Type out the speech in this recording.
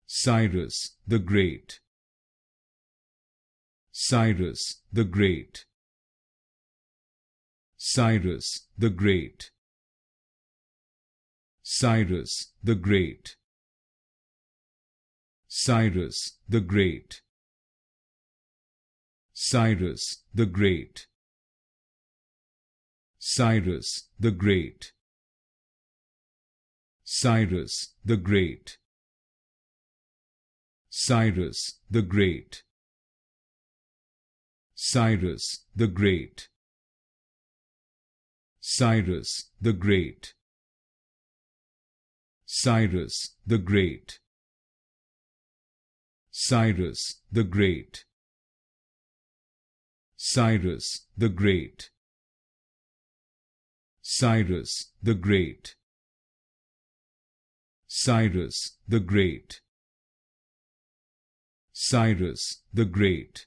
Cyrus the Great. Cyrus the Great. Cyrus the Great. Cyrus the Great. Cyrus the Great. Cyrus the Great. Cyrus the Great. Cyrus the Great. Cyrus the Great. Cyrus the Great. Cyrus the Great. Cyrus the Great. Cyrus the Great. Cyrus the Great. Cyrus the Great. Cyrus the Great. Cyrus the Great.